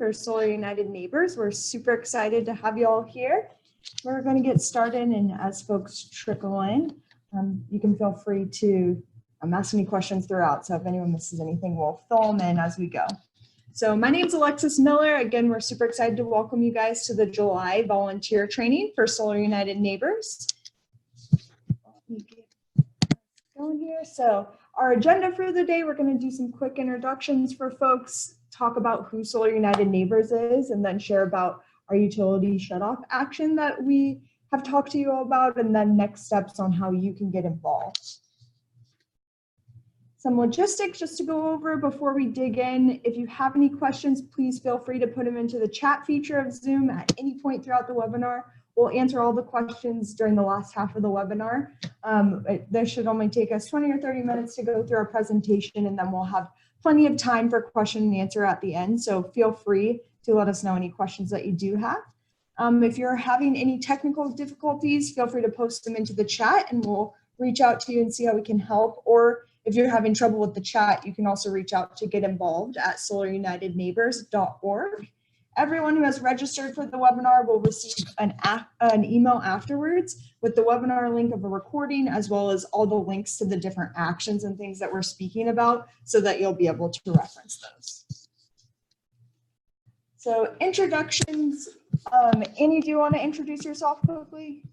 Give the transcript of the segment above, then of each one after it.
for Solar United Neighbors. We're super excited to have you all here. We're going to get started, and as folks trickle in, you can feel free to ask any questions throughout. So if anyone misses anything, we'll fill them in as we go. So my name is Alexis Miller. Again, we're super excited to welcome you guys to the July volunteer training for Solar United Neighbors. Let me get going here. So our agenda for the day, we're going to do some quick introductions for folks, talk about who Solar United Neighbors is, and then share about our utility shutoff action that we have talked to you all about, and then next steps on how you can get involved. Some logistics just to go over before we dig in. If you have any questions, please feel free to put them into the chat feature of Zoom at any point throughout the webinar. We'll answer all the questions during the last half of the webinar. This should only take us 20 or 30 minutes to go through our presentation, and then we'll have plenty of time for question and answer at the end. So feel free to let us know any questions that you do have. If you're having any technical difficulties, feel free to post them into the chat and we'll reach out to you and see how we can help. Or if you're having trouble with the chat, you can also reach out to get involved at solarunitedneighbors.org. Everyone who has registered for the webinar will receive an email afterwards with the webinar link of a recording, as well as all the links to the different actions and things that we're speaking about, so that you'll be able to reference those. So introductions, Annie, do you want to introduce yourself quickly?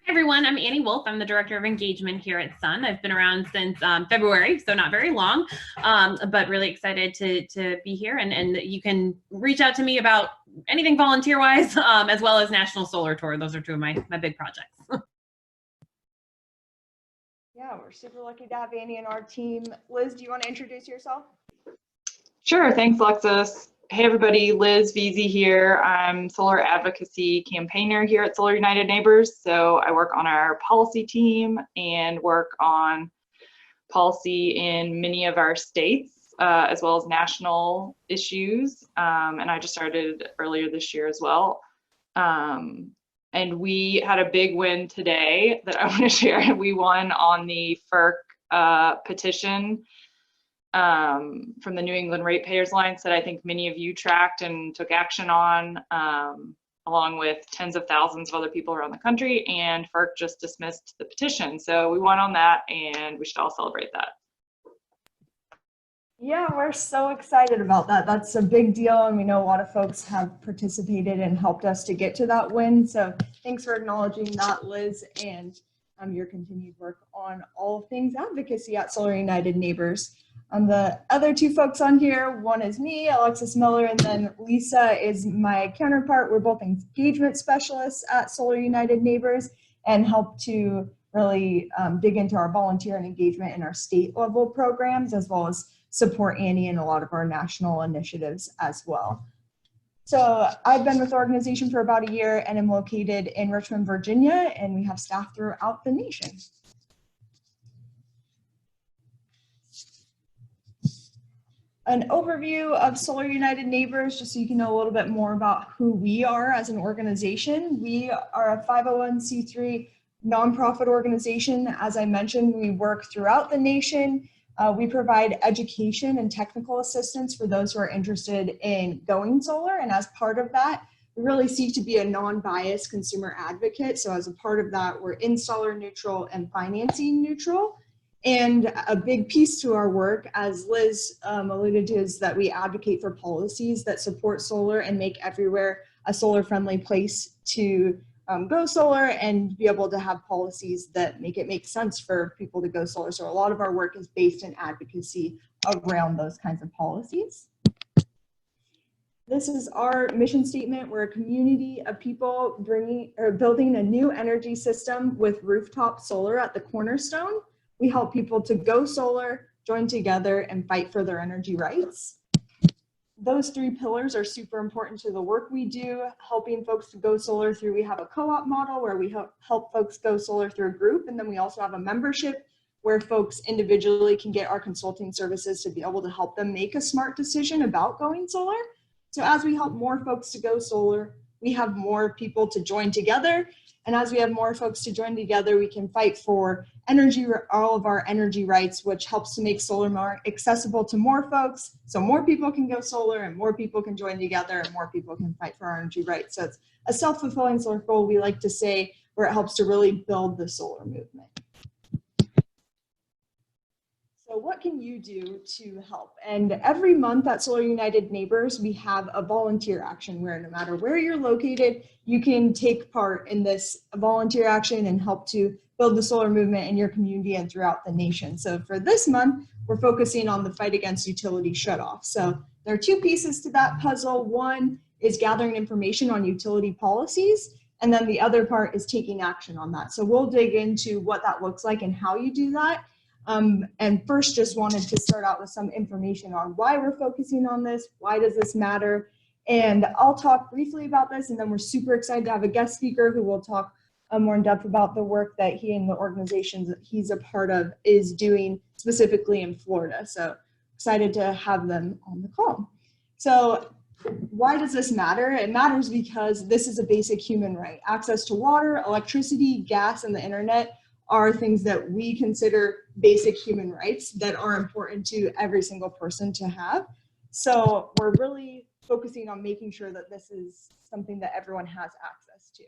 Hi everyone, I'm Annie Wolf. I'm the Director of Engagement here at SUN. I've been around since February, so not very long, but really excited to be here. And you can reach out to me about anything volunteer-wise, as well as National Solar Tour. Those are two of my big projects. Yeah, we're super lucky to have Annie and our team. Liz, do you want to introduce yourself? Sure, thanks Alexis. Hey everybody, Liz Veazey here. I'm solar advocacy campaigner here at Solar United Neighbors. So I work on our policy team and work on policy in many of our states, as well as national issues. And I just started earlier this year as well. And we had a big win today that I want to share. We won on the FERC petition from the New England Ratepayers Alliance that I think many of you tracked and took action on, along with tens of thousands of other people around the country, and FERC just dismissed the petition. So we won on that, and we should all celebrate that. Yeah, we're so excited about that. That's a big deal, and we know a lot of folks have participated and helped us to get to that win. So thanks for acknowledging that, Liz, and your continued work on all things advocacy at Solar United Neighbors. The other two folks on here, one is me, Alexis Miller, and then Lisa is my counterpart. We're both engagement specialists at Solar United Neighbors and help to really dig into our volunteer and engagement in our state level programs, as well as support Annie in a lot of our national initiatives as well. So I've been with the organization for about a year and am located in Richmond, Virginia, and we have staff throughout the nation. An overview of Solar United Neighbors, just so you can know a little bit more about who we are as an organization. We are a 501c3 nonprofit organization. As I mentioned, we work throughout the nation. We provide education and technical assistance for those who are interested in going solar. And as part of that, we really seek to be a non-biased consumer advocate. So as a part of that, we're installer neutral and financing neutral. And a big piece to our work, as Liz alluded to, is that we advocate for policies that support solar and make everywhere a solar-friendly place to go solar, and be able to have policies that make sense for people to go solar. So a lot of our work is based in advocacy around those kinds of policies. This is our mission statement. We're a community of people building a new energy system with rooftop solar at the cornerstone. We help people to go solar, join together, and fight for their energy rights. Those three pillars are super important to the work we do, helping folks to go solar through, we have a co-op model where we help folks go solar through a group, and then we also have a membership where folks individually can get our consulting services to be able to help them make a smart decision about going solar. So as we help more folks to go solar, we have more people to join together, And as we have more folks to join together, we can fight for all of our energy rights, which helps to make solar more accessible to more folks. So more people can go solar and more people can join together and more people can fight for our energy rights. So it's a self-fulfilling circle, we like to say, where it helps to really build the solar movement. So what can you do to help? And every month at Solar United Neighbors, we have a volunteer action where no matter where you're located, you can take part in this volunteer action and help to build the solar movement in your community and throughout the nation. So for this month, we're focusing on the fight against utility shutoff. So there are two pieces to that puzzle. One is gathering information on utility policies, and then the other part is taking action on that. So we'll dig into what that looks like and how you do that. And first just wanted to start out with some information on why we're focusing on this, why does this matter? And I'll talk briefly about this, and then we're super excited to have a guest speaker who will talk more in depth about the work that he and the organizations that he's a part of is doing specifically in Florida. So excited to have them on the call. So why does this matter? It matters because this is a basic human right. Access to water, electricity, gas, and the internet are things that we consider basic human rights that are important to every single person to have. So we're really focusing on making sure that this is something that everyone has access to.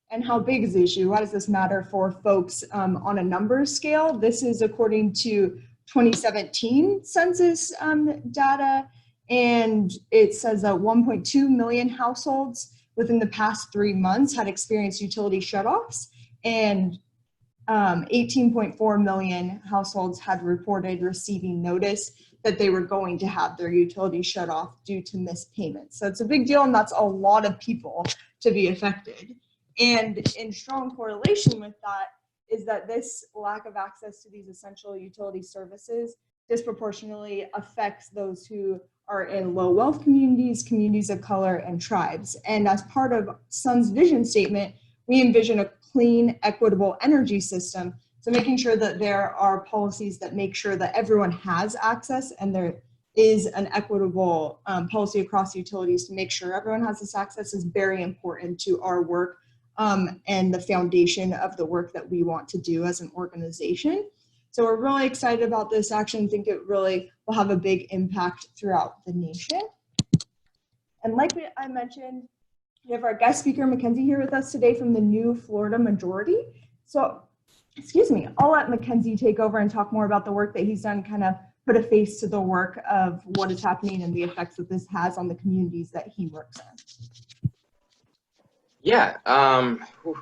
And how big is the issue? Why does this matter for folks on a numbers scale? This is according to 2017 census data, and it says that 1.2 million households within the past 3 months had experienced utility shutoffs, and 18.4 million households had reported receiving notice that they were going to have their utility shut off due to missed payments. So it's a big deal, and that's a lot of people to be affected. And in strong correlation with that is that this lack of access to these essential utility services disproportionately affects those who are in low wealth communities, communities of color, and tribes. And as part of Sun's vision statement, we envision a clean, equitable energy system. So making sure that there are policies that make sure that everyone has access and there is an equitable policy across utilities to make sure everyone has this access is very important to our work and the foundation of the work that we want to do as an organization. So we're really excited about this action. I think it really will have a big impact throughout the nation. And like I mentioned, we have our guest speaker, Mackenzie, here with us today from the new Florida Majority. So, excuse me, I'll let Mackenzie take over and talk more about the work that he's done, kind of put a face to the work of what is happening and the effects that this has on the communities that he works in. Yeah,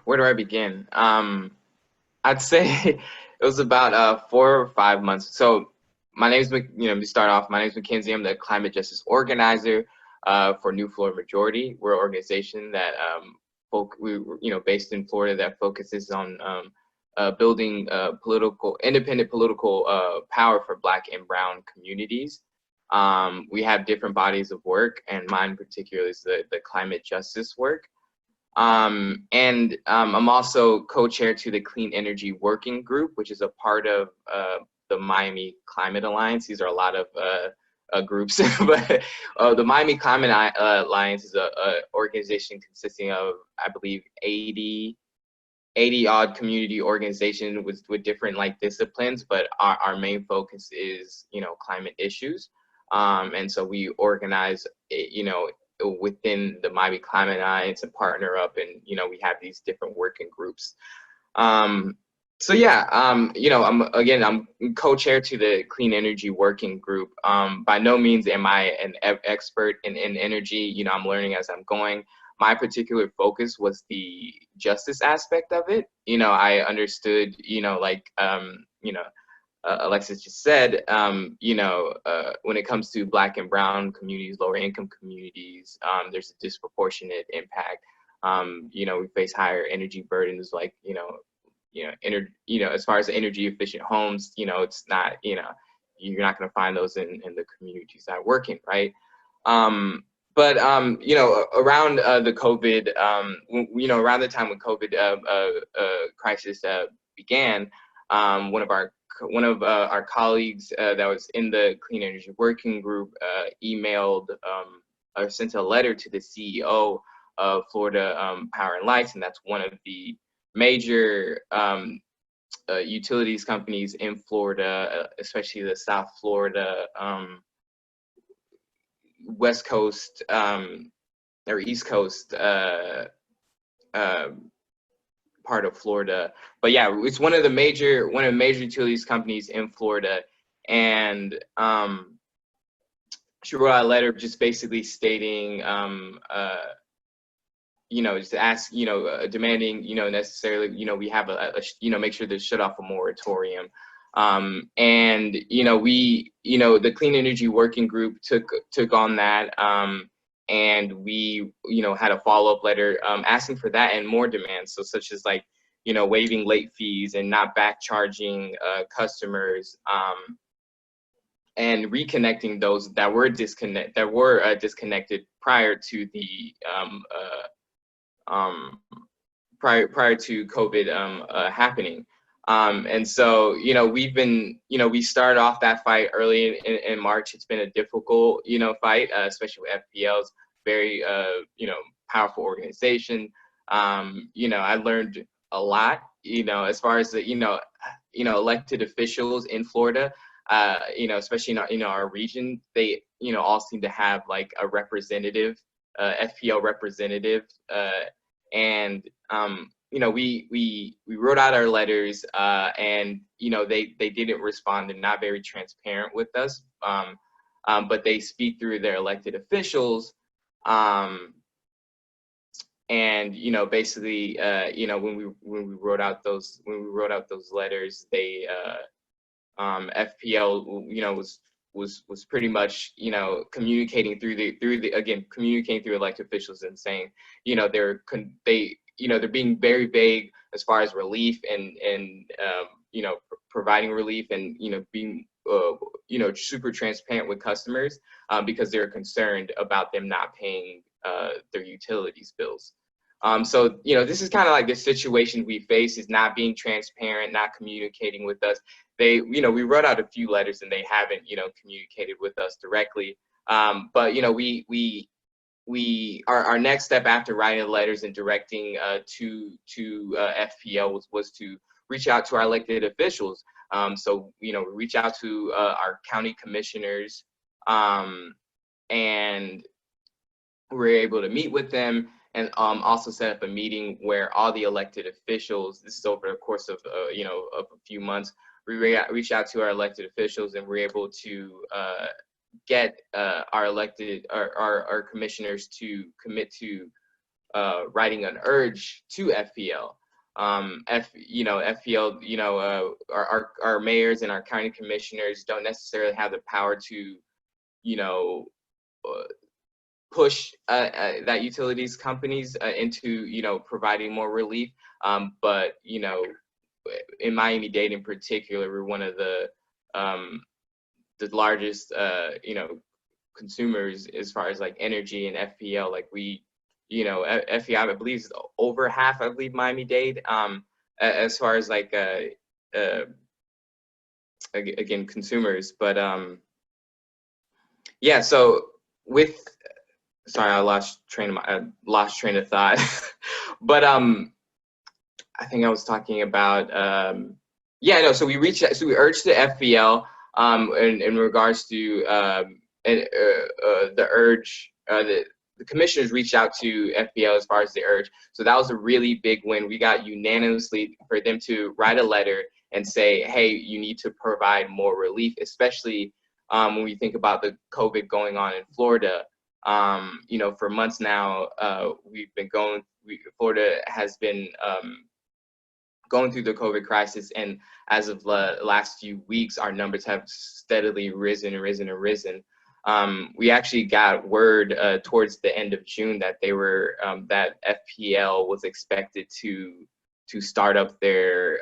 where do I begin? I'd say it was about 4 or 5 months. So my name's, to start off, my name's Mackenzie. I'm the climate justice organizer for New Florida Majority. We're an organization that based in Florida that focuses on building independent political power for Black and Brown communities. We have different bodies of work, and mine particularly is the climate justice work. I'm also co-chair to the Clean Energy Working Group, which is a part of the Miami Climate Alliance. These are a lot of groups, but the Miami Climate Alliance is an organization consisting of, I believe, 80 odd community organizations with different disciplines, but our main focus is, climate issues. And so we organize, within the Miami Climate Alliance and partner up, and, we have these different working groups. So yeah, I'm co-chair to the Clean Energy Working Group. By no means am I an expert in energy. I'm learning as I'm going. My particular focus was the justice aspect of it. I understood, Alexis just said, when it comes to Black and Brown communities, lower income communities, there's a disproportionate impact. We face higher energy burdens, as far as energy efficient homes, it's not, you're not going to find those in the communities that I work in, right? Around the COVID, around the time when COVID crisis began, one of our colleagues that was in the Clean Energy Working Group emailed or sent a letter to the CEO of Florida Power and Lights, and that's one of the major utilities companies in Florida, especially the South Florida, West Coast, or East Coast part of Florida. But yeah, it's one of the major utilities companies in Florida, and she wrote out a letter just basically stating, just ask, demanding, necessarily, we have make sure to shut off a moratorium. And, the Clean Energy Working Group took on that. And we, had a follow-up letter asking for that and more demands. So such as like, waiving late fees and not back charging customers, and reconnecting those that were disconnected prior to the prior to COVID happening. And so, we've been, we started off that fight early in March. It's been a difficult, fight, especially with FPL's very, powerful organization. I learned a lot, as far as the, elected officials in Florida, especially in our region, they, all seem to have like a representative, FPL representative, and we wrote out our letters, and they didn't respond. They're not very transparent with us, but they speak through their elected officials, and basically, when we wrote out those letters, they FPL was pretty much communicating communicating through elected officials and saying they're being very vague as far as relief and providing relief and being super transparent with customers, because they're concerned about them not paying their utilities bills. So this is kind of like the situation we face, is not being transparent, not communicating with us. They, we wrote out a few letters and they haven't, communicated with us directly. But our next step after writing the letters and directing to FPL was to reach out to our elected officials. So we reach out to our county commissioners, and we're able to meet with them, and also set up a meeting where all the elected officials, this is over the course of of a few months, we reach out to our elected officials, and we're able to get our commissioners to commit to writing an urge to FPL. FPL, our mayors and our county commissioners don't necessarily have the power to, push that utilities companies into providing more relief, but in Miami-Dade in particular, we're one of the largest consumers as far as like energy and FPL. Like we, FPL I believe is over half, I believe, Miami-Dade, as far as like again consumers. But yeah, so with, sorry, I lost train of thought. But I think I was talking about so we urged the FPL in regards to the urge. The commissioners reached out to FPL as far as the urge. So that was a really big win. We got unanimously for them to write a letter and say, hey, you need to provide more relief, especially when we think about the COVID going on in Florida. For months now, Florida has been going through the COVID crisis, and as of the last few weeks, our numbers have steadily risen. We actually got word towards the end of June that they were that FPL was expected to start up their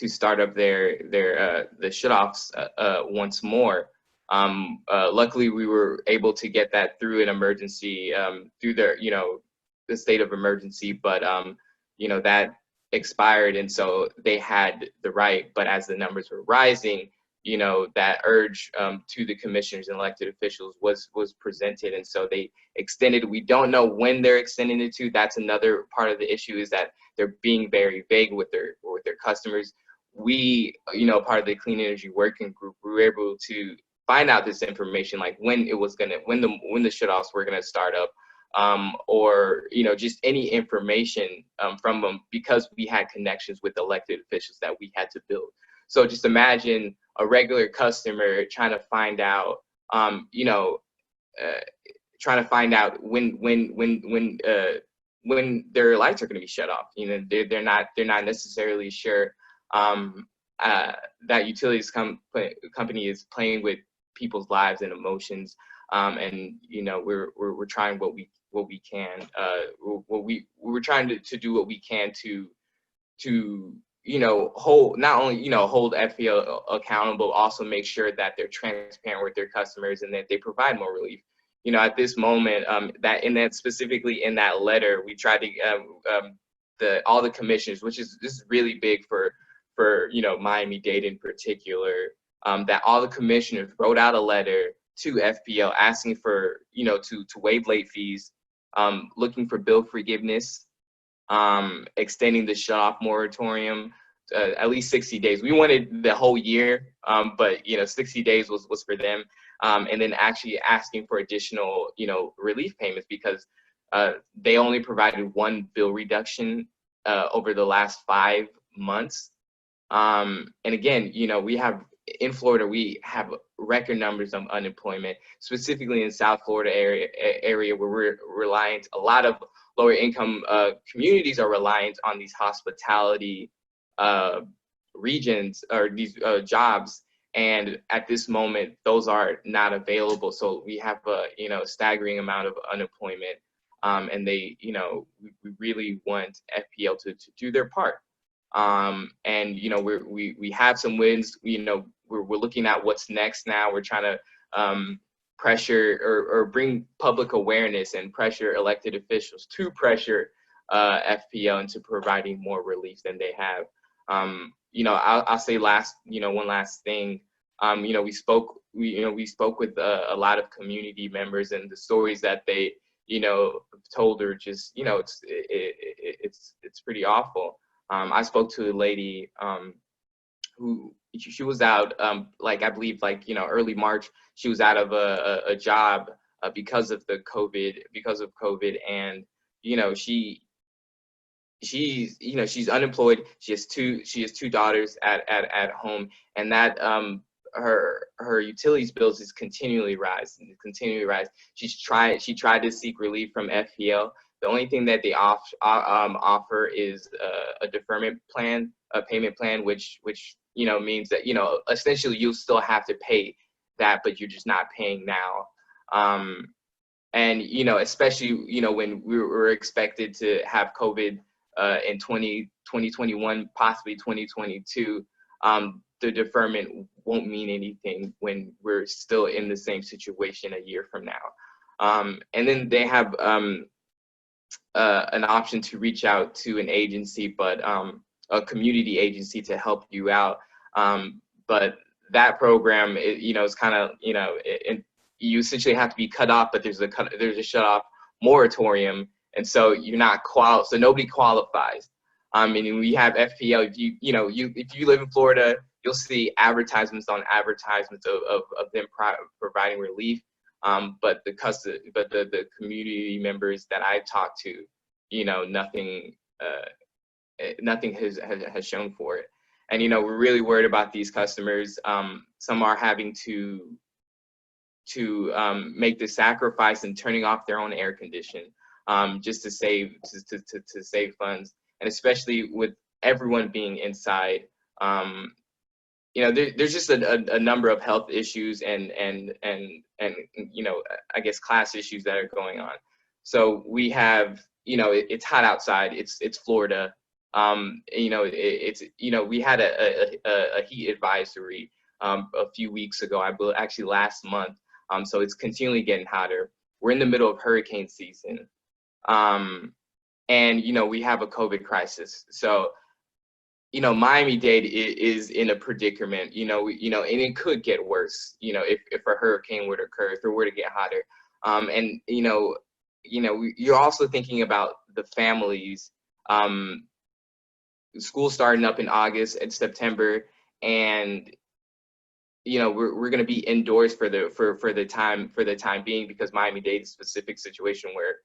the shutoffs once more. Luckily, we were able to get that through an emergency, through the state of emergency, but that expired, and so they had the right. But as the numbers were rising, that urge to the commissioners and elected officials was presented, and so they extended. We don't know when they're extending it to. That's another part of the issue, is that they're being very vague with their customers. We, part of the Clean Energy Working Group, we were able to find out this information, like when the shutoffs were gonna start up, or just any information from them, because we had connections with elected officials that we had to build. So just imagine a regular customer trying to find out, when their lights are going to be shut off. They're not necessarily sure that utilities company is playing with people's lives and emotions, and we're trying what we can. We're trying to do what we can to not only hold FPL accountable, also make sure that they're transparent with their customers and that they provide more relief. At this moment, specifically in that letter, we tried to all the commissioners, this is really big for Miami-Dade in particular, that all the commissioners wrote out a letter to FPL asking for to waive late fees, looking for bill forgiveness, extending the shutoff moratorium at least 60 days. We wanted the whole year, but 60 days was for them, and then actually asking for additional relief payments, because they only provided one bill reduction over the last 5 months. And again, in Florida, we have record numbers of unemployment, specifically in South Florida area where we're reliant. A lot of lower income communities are reliant on these hospitality regions or these jobs, and at this moment those are not available. So we have a staggering amount of unemployment, and we really want FPL to do their part. And we have some wins. We're looking at what's next now. We're trying to pressure or bring public awareness and pressure elected officials to pressure FPL into providing more relief than they have. I'll say one last thing. We spoke with a lot of community members, and the stories that they told are just it's pretty awful. I spoke to a lady who she was out I believe early March. She was out of a job because of COVID, and she's unemployed. She has two daughters at home, and that her utilities bills is continually rise. She tried to seek relief from FPL. The only thing that they offer is a deferment plan, a payment plan, which means that essentially you'll still have to pay that, but you're just not paying now. And especially when we were expected to have COVID in 2021, possibly 2022, the deferment won't mean anything when we're still in the same situation a year from now. And then they have an option to reach out to an agency, but a community agency to help you out. But that program, is kind of, you essentially have to be cut off, but there's a shut off moratorium, and so you're not so nobody qualifies. And we have FPL. If you live in Florida, you'll see advertisements on advertisements of them providing relief. But the community members that I talked to, nothing has shown for it. And we're really worried about these customers. Some are having to make the sacrifice and turning off their own air condition just to save funds, and especially with everyone being inside. There's just a number of health issues and I guess class issues that are going on. So we have, it's hot outside. It's Florida. We had a heat advisory a few weeks ago, actually last month. So it's continually getting hotter. We're in the middle of hurricane season, and we have a COVID crisis. So Miami-Dade is in a predicament, and it could get worse, if a hurricane were to occur, if it were to get hotter. And, you're also thinking about the families, school starting up in August and September, and, we're going to be indoors for the time being, because Miami-Dade is a specific situation where,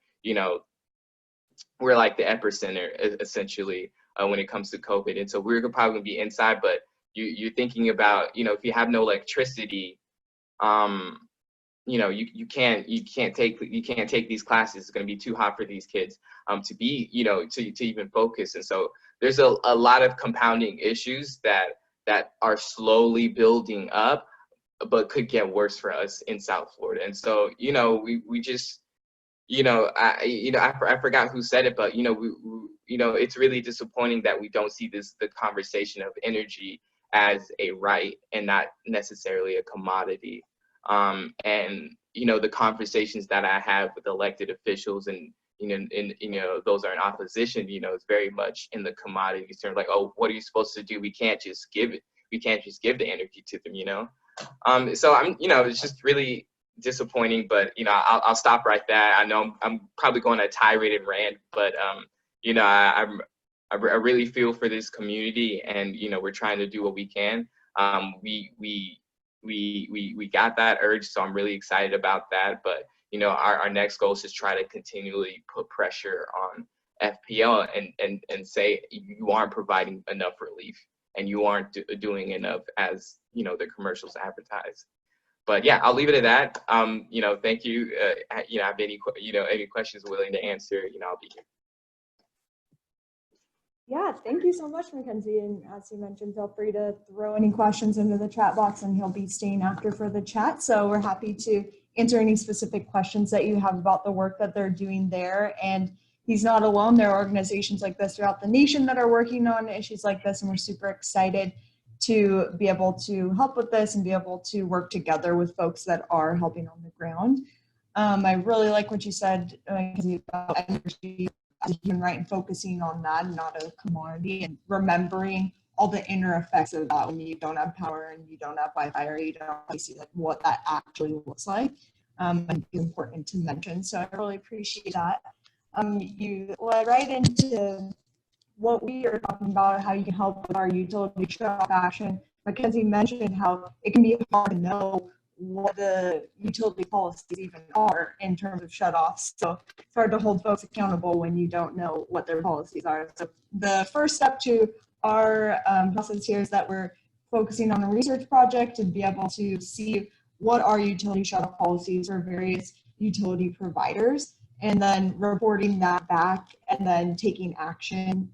we're like the epicenter essentially when it comes to COVID. And so we're probably gonna be inside, but you're thinking about, if you have no electricity, you can't take these classes. It's gonna be too hot for these kids to be, to even focus. And so there's a lot of compounding issues that are slowly building up, but could get worse for us in South Florida. And so, we just, I forgot who said it, but it's really disappointing that we don't see the conversation of energy as a right and not necessarily a commodity. And the conversations that I have with elected officials and those are in opposition, it's very much in the commodity term, like, oh, what are you supposed to do? We can't just give it. We can't just give the energy to them, So it's just really disappointing, but I'll stop right there. I know I'm probably going a tirade and rant, but I really feel for this community, and we're trying to do what we can. We got that urge, so I'm really excited about that. But our next goal is to try to continually put pressure on FPL and say you aren't providing enough relief and you aren't doing enough as the commercials advertise. But yeah, I'll leave it at that. Thank you. I have any questions willing to answer, I'll be here. Yeah, thank you so much, Mackenzie. And as you mentioned, feel free to throw any questions into the chat box, and he'll be staying after for the chat. So we're happy to answer any specific questions that you have about the work that they're doing there. And he's not alone. There are organizations like this throughout the nation that are working on issues like this, and we're super excited to be able to help with this and be able to work together with folks that are helping on the ground. I really like what you said about energy as a human right and focusing on that and not a commodity, and remembering all the inner effects of that when you don't have power and you don't have Wi-Fi or you don't see what that actually looks like. I think it's important to mention. So I really appreciate that. You led right into what we are talking about, how you can help with our utility shut-off action. Mackenzie mentioned how it can be hard to know what the utility policies even are in terms of shutoffs. So it's hard to hold folks accountable when you don't know what their policies are. So the first step to our process here is that we're focusing on a research project to be able to see what are utility shutoff policies for various utility providers, and then reporting that back and then taking action.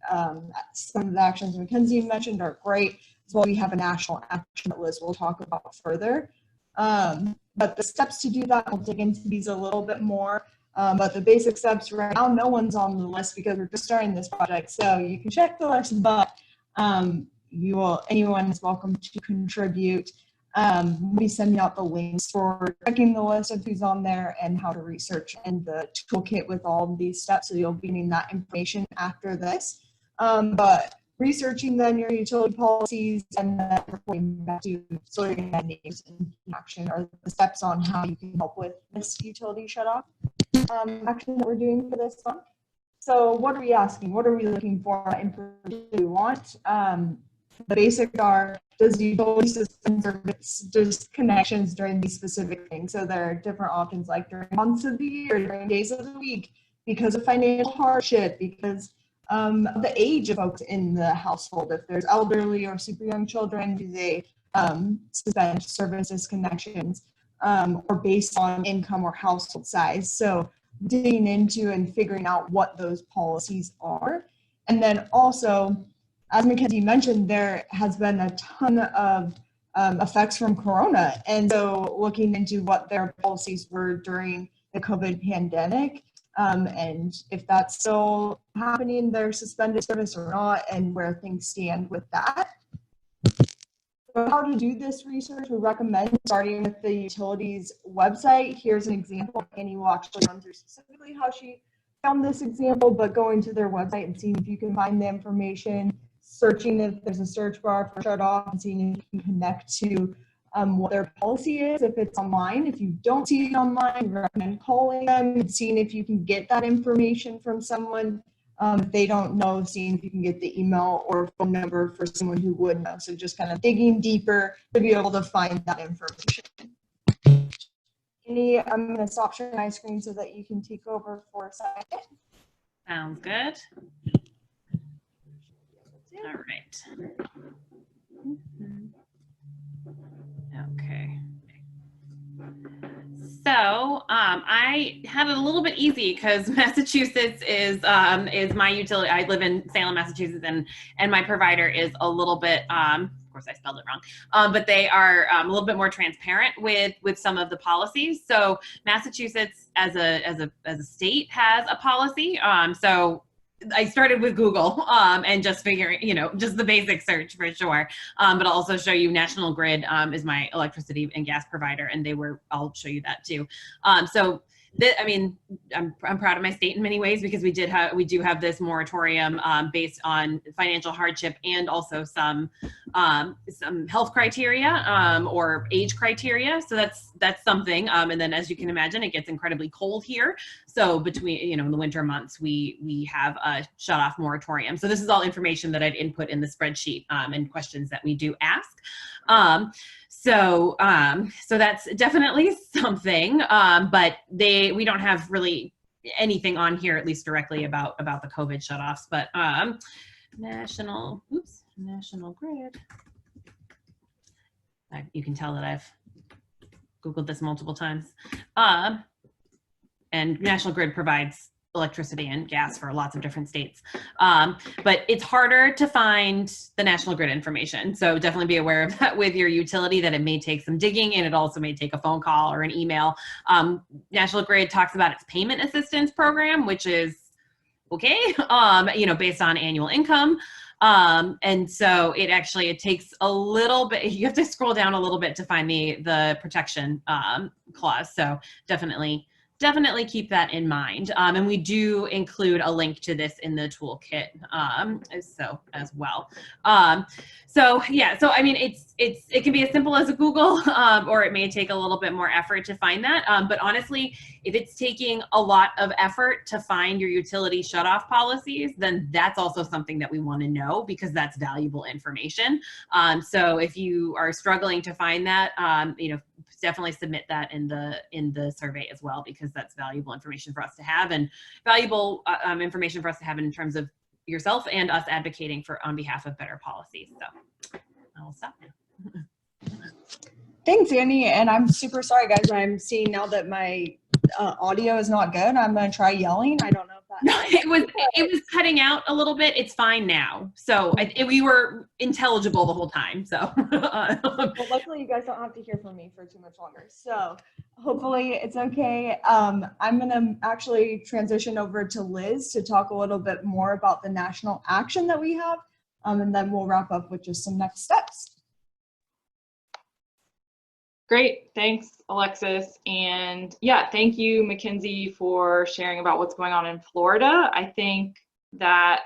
Some of the actions Mackenzie mentioned are great, as well. We have a national action that Liz will talk about further. But the steps to do that, we'll dig into these a little bit more. But the basic steps right now, no one's on the list because we're just starting this project. So you can check the list, but anyone is welcome to contribute. We'll be sending out the links for checking the list of who's on there and how to research, and the toolkit with all of these steps. So you'll be getting that information after this. But researching then your utility policies and then reporting back to sorting that names and action are the steps on how you can help with this utility shutoff action that we're doing for this month. So what are we asking? What are we looking for? What information do we want? The basics are, does the utility system service disconnections during these specific things? So there are different options, like during months of the year, during days of the week, because of financial hardship, because the age of folks in the household. If there's elderly or super young children, do they suspend service disconnections, or based on income or household size? So digging into and figuring out what those policies are. And then also, as Mackenzie mentioned, there has been a ton of effects from Corona. And so looking into what their policies were during the COVID pandemic, and if that's still happening, their suspended service or not, and where things stand with that. So how to do this research, we recommend starting with the utilities website. Here's an example. Annie will actually run through specifically how she found this example, but going to their website and seeing if you can find the information, searching if there's a search bar for shut off and seeing if you can connect to what their policy is if it's online. If you don't see it online, we recommend calling them and seeing if you can get that information from someone. If they don't know, seeing if you can get the email or phone number for someone who would know. So just kind of digging deeper to be able to find that information. I'm going to stop sharing my screen so that you can take over for a second. Sounds good. All right. Okay. So I had it a little bit easy because Massachusetts is my utility. I live in Salem, Massachusetts, and my provider is a little bit. Of course, I spelled it wrong, but they are a little bit more transparent with some of the policies. So Massachusetts, as a state, has a policy. So I started with Google and just figuring, just the basic search for sure. But I'll also show you National Grid is my electricity and gas provider, and I'll show you that too. I'm proud of my state in many ways because we do have this moratorium based on financial hardship and also some health criteria or age criteria. So that's something. And then, as you can imagine, it gets incredibly cold here. So between in the winter months, we have a shut off moratorium. So this is all information that I'd input in the spreadsheet and questions that we do ask. So that's definitely something, but we don't have really anything on here, at least directly about the COVID shutoffs, but National Grid. You can tell that I've Googled this multiple times. And National Grid provides electricity and gas for lots of different states. But it's harder to find the National Grid information. So definitely be aware of that with your utility, that it may take some digging and it also may take a phone call or an email. National Grid talks about its payment assistance program, which is okay, based on annual income. And so it takes a little bit, you have to scroll down a little bit to find the protection clause. So definitely keep that in mind. And we do include a link to this in the toolkit as well. It can be as simple as a Google, or it may take a little bit more effort to find that. But honestly, if it's taking a lot of effort to find your utility shutoff policies, then that's also something that we want to know because that's valuable information. So if you are struggling to find that, definitely submit that in the survey as well, because that's valuable information for us to have, and valuable information for us to have in terms of yourself and us advocating on behalf of better policies. So I will stop now. Thanks, Annie. And I'm super sorry, guys. I'm seeing now that my audio is not good. I'm going to try yelling. I don't know if that. No, it was cutting out a little bit. It's fine now. So we were intelligible the whole time. So well, luckily you guys don't have to hear from me for too much longer. So hopefully it's okay. I'm going to actually transition over to Liz to talk a little bit more about the national action that we have. And then we'll wrap up with just some next steps. Great, thanks, Alexis. And yeah, thank you, Mackenzie, for sharing about what's going on in Florida. I think that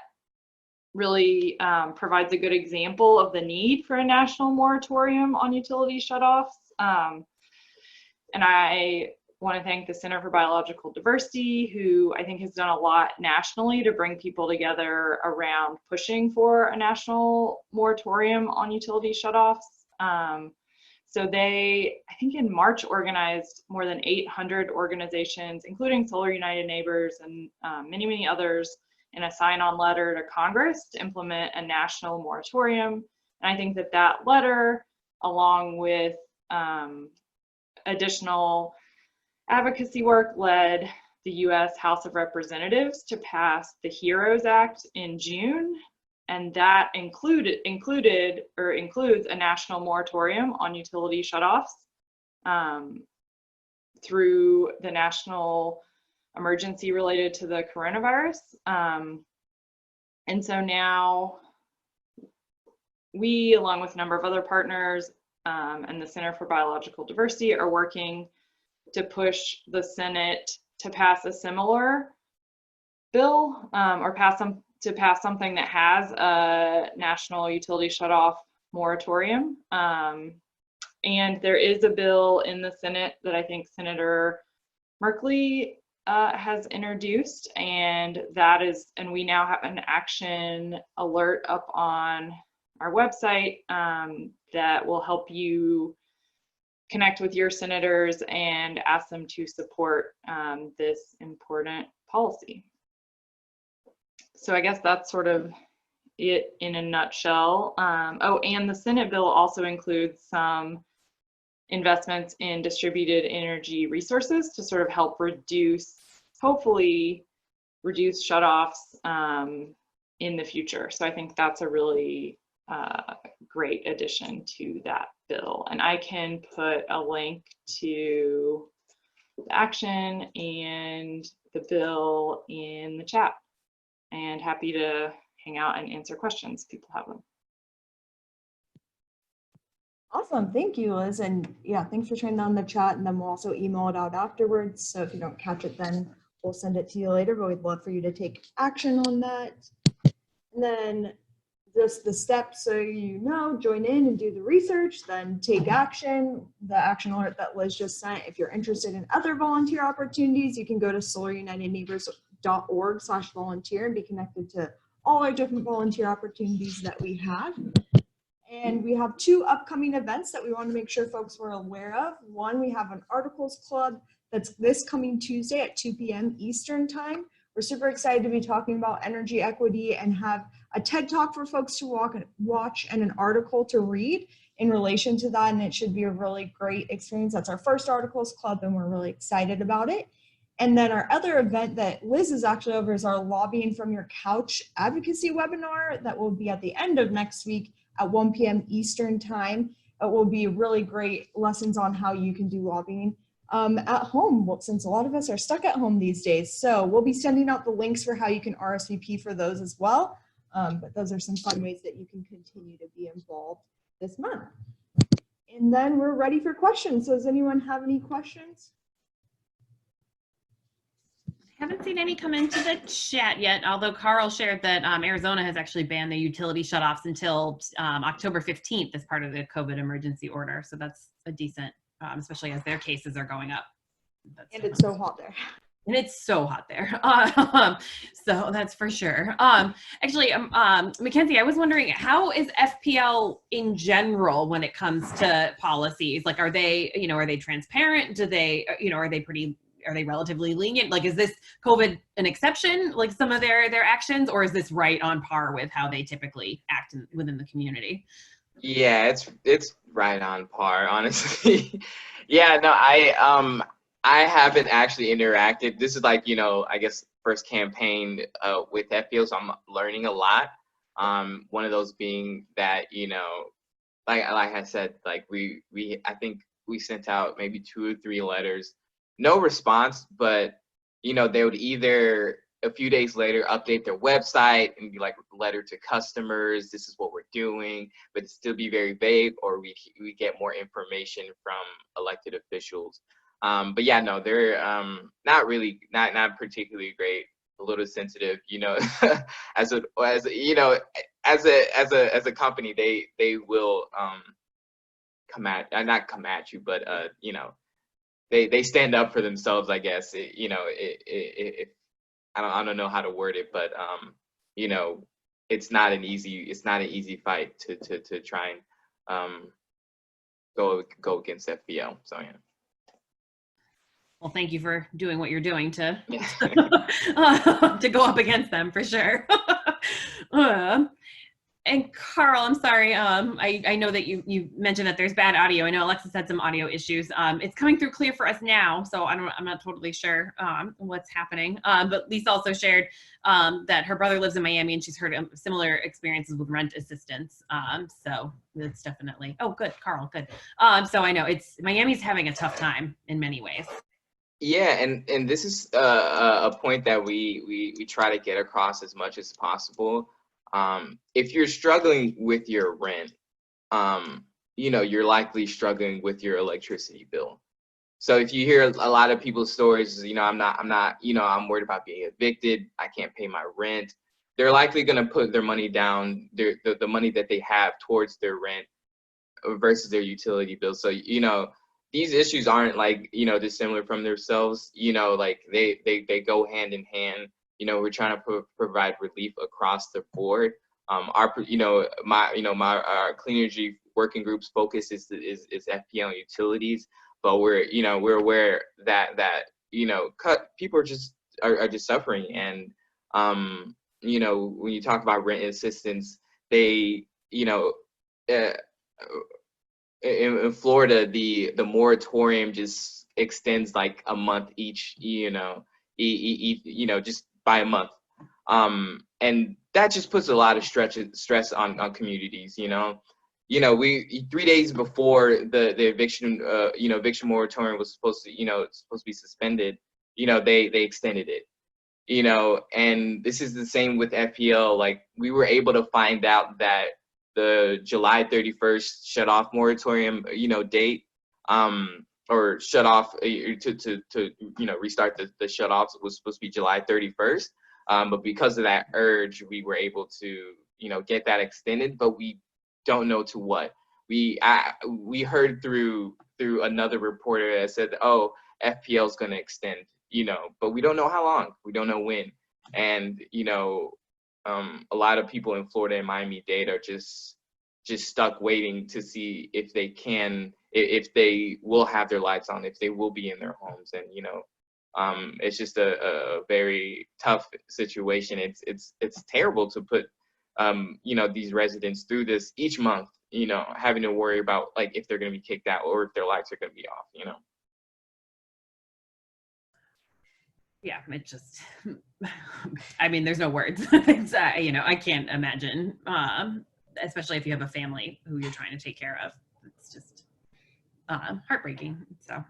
really provides a good example of the need for a national moratorium on utility shutoffs. And I want to thank the Center for Biological Diversity, who I think has done a lot nationally to bring people together around pushing for a national moratorium on utility shutoffs. So they, I think in March, organized more than 800 organizations, including Solar United Neighbors and many, many others, in a sign-on letter to Congress to implement a national moratorium. And I think that letter, along with additional advocacy work, led the U.S. House of Representatives to pass the HEROES Act in June. And that includes a national moratorium on utility shutoffs through the national emergency related to the coronavirus. And so now we, along with a number of other partners and the Center for Biological Diversity, are working to push the Senate to pass a similar bill or pass to pass something that has a national utility shutoff moratorium. And there is a bill in the Senate that I think Senator Merkley has introduced, and we now have an action alert up on our website that will help you connect with your senators and ask them to support this important policy. So I guess that's sort of it in a nutshell. Oh, and the Senate bill also includes some investments in distributed energy resources to sort of help hopefully reduce shutoffs in the future. So I think that's a really great addition to that bill. And I can put a link to the action and the bill in the chat, and happy to hang out and answer questions if people have them. Awesome, thank you, Liz. And yeah, thanks for sharing that on the chat, and then we'll also email it out afterwards. So if you don't catch it then, we'll send it to you later, but we'd love for you to take action on that. And then just the steps, so you know, join in and do the research, then take action. The action alert that Liz just sent, if you're interested in other volunteer opportunities, you can go to solarunitedneighbors.org/volunteer and be connected to all our different volunteer opportunities that we have. And we have 2 upcoming events that we want to make sure folks were aware of. One, we have an articles club that's this coming Tuesday at 2 p.m. Eastern time. We're super excited to be talking about energy equity and have a TED Talk for folks to watch and an article to read in relation to that. And it should be a really great experience. That's our first articles club, and we're really excited about it. And then our other event that Liz is actually over is our Lobbying from Your Couch advocacy webinar that will be at the end of next week at 1 p.m. Eastern time. It will be really great lessons on how you can do lobbying at home, well, since a lot of us are stuck at home these days. So we'll be sending out the links for how you can RSVP for those as well. But those are some fun ways that you can continue to be involved this month. And then we're ready for questions. So does anyone have any questions? Haven't seen any come into the chat yet, although Carl shared that Arizona has actually banned the utility shutoffs until October 15th as part of the COVID emergency order. So that's a decent, especially as their cases are going up. And it's so hot there. And it's so hot there. So that's for sure. Actually, Mackenzie, I was wondering, how is FPL in general when it comes to policies? Like, are they transparent? Do they, are they relatively lenient? Like, is this COVID an exception, like some of their actions, or is this right on par with how they typically act within the community? Yeah, it's right on par, honestly. Yeah, no, I haven't actually interacted. This is like, I guess first campaign with FPL, so I'm learning a lot. One of those being that, like I said, like I think we sent out maybe 2 or 3 letters. No response, but they would either a few days later update their website and be like, letter to customers, this is what we're doing, but it still be very vague, or we get more information from elected officials. But yeah, no, they're not particularly great, a little sensitive, as a company, they will not come at you, but they stand up for themselves, I guess. I don't know how to word it, but it's not an easy fight to try and go against FPL. So yeah. Well, thank you for doing what you're doing to to go up against them, for sure. And Carl, I'm sorry. I know that you mentioned that there's bad audio. I know Alexis had some audio issues. It's coming through clear for us now, so I'm not totally sure what's happening. But Lisa also shared that her brother lives in Miami, and she's heard similar experiences with rent assistance. So that's definitely. Oh, good, Carl, good. So I know Miami's having a tough time in many ways. Yeah, and this is a point that we try to get across as much as possible. If you're struggling with your rent, you're likely struggling with your electricity bill. So if you hear a lot of people's stories, I'm worried about being evicted, I can't pay my rent. they're likely going to put their money down, the money that they have towards their rent versus their utility bill. So, you know, these issues aren't like, you know, dissimilar from themselves, you know, like they go hand in hand. You know, we're trying to provide relief across the board. Our clean energy working group's focus is FPL and utilities, but we're aware that people are just suffering. And you know, when you talk about rent assistance, they, you know, in Florida, the moratorium just extends like a month each, you know, just by a month. And that just puts a lot of stress on communities, you know. We 3 days before the eviction eviction moratorium was supposed to be suspended, you know, they extended it, you know. And this is the same with FPL. Like, we were able to find out that the July 31st shut off moratorium, you know, date, or shut off to restart the shut offs was supposed to be July 31st. But because of that urge, we were able to, you know, get that extended, but we don't know to what. We heard through another reporter that said, oh, FPL is going to extend, you know, but we don't know how long. We don't know when. And, you know, a lot of people in Florida and Miami-Dade are just stuck waiting to see if they will have their lights on, if they will be in their homes. And, you know, it's just a very tough situation. It's terrible to put, you know, these residents through this each month, you know, having to worry about like if they're going to be kicked out or if their lights are going to be off, you know. Yeah, it just, I mean, there's no words. It's, you know, I can't imagine, especially if you have a family who you're trying to take care of. It's just heartbreaking. So,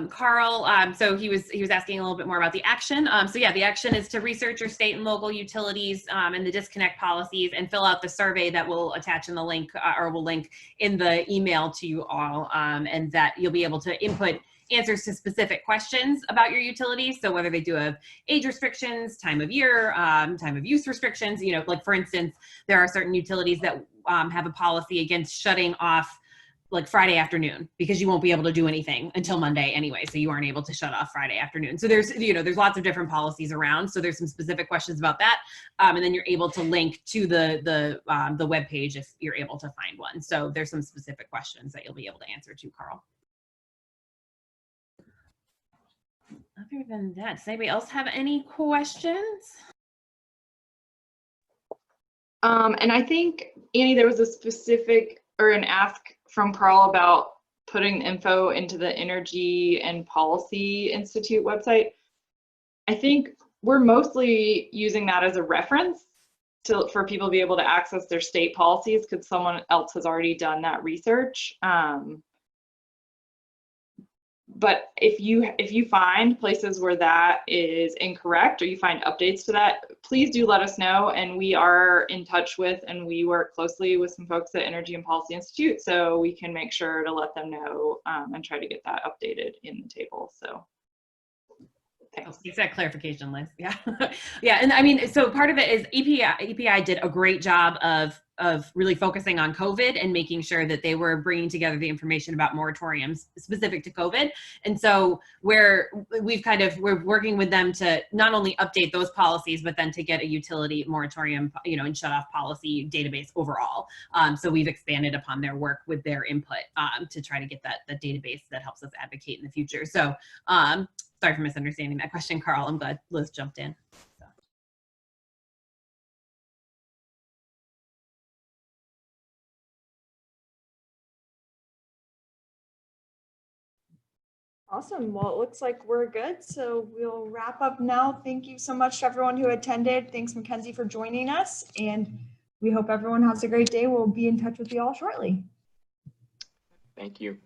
Carl, so he was asking a little bit more about the action. So yeah, the action is to research your state and local utilities and the disconnect policies and fill out the survey that we'll attach in the link or we'll link in the email to you all, and that you'll be able to input answers to specific questions about your utilities. So whether they do have age restrictions, time of year, time of use restrictions, you know, like for instance, there are certain utilities that have a policy against shutting off like Friday afternoon because you won't be able to do anything until Monday anyway. So you aren't able to shut off Friday afternoon. So there's, you know, there's lots of different policies around. So there's some specific questions about that. And then you're able to link to the web page if you're able to find one. So there's some specific questions that you'll be able to answer to, Carl. Other than that, does anybody else have any questions? And I think, Annie, there was a specific or an ask from Carl about putting info into the Energy and Policy Institute website. I think we're mostly using that as a reference for people to be able to access their state policies because someone else has already done that research. But if you find places where that is incorrect or you find updates to that, please do let us know. And we are in touch with and we work closely with some folks at Energy and Policy Institute, so we can make sure to let them know and try to get that updated in the table. So thanks. Thanks for that clarification, Liz. Yeah. Yeah. And I mean, so part of it is EPI did a great job of really focusing on COVID and making sure that they were bringing together the information about moratoriums specific to COVID. And so we're working with them to not only update those policies, but then to get a utility moratorium, you know, and shut off policy database overall. So we've expanded upon their work with their input to try to get the database that helps us advocate in the future. So sorry for misunderstanding that question, Carl. I'm glad Liz jumped in. So. Awesome. Well, it looks like we're good. So we'll wrap up now. Thank you so much to everyone who attended. Thanks, Mackenzie, for joining us. And we hope everyone has a great day. We'll be in touch with you all shortly. Thank you.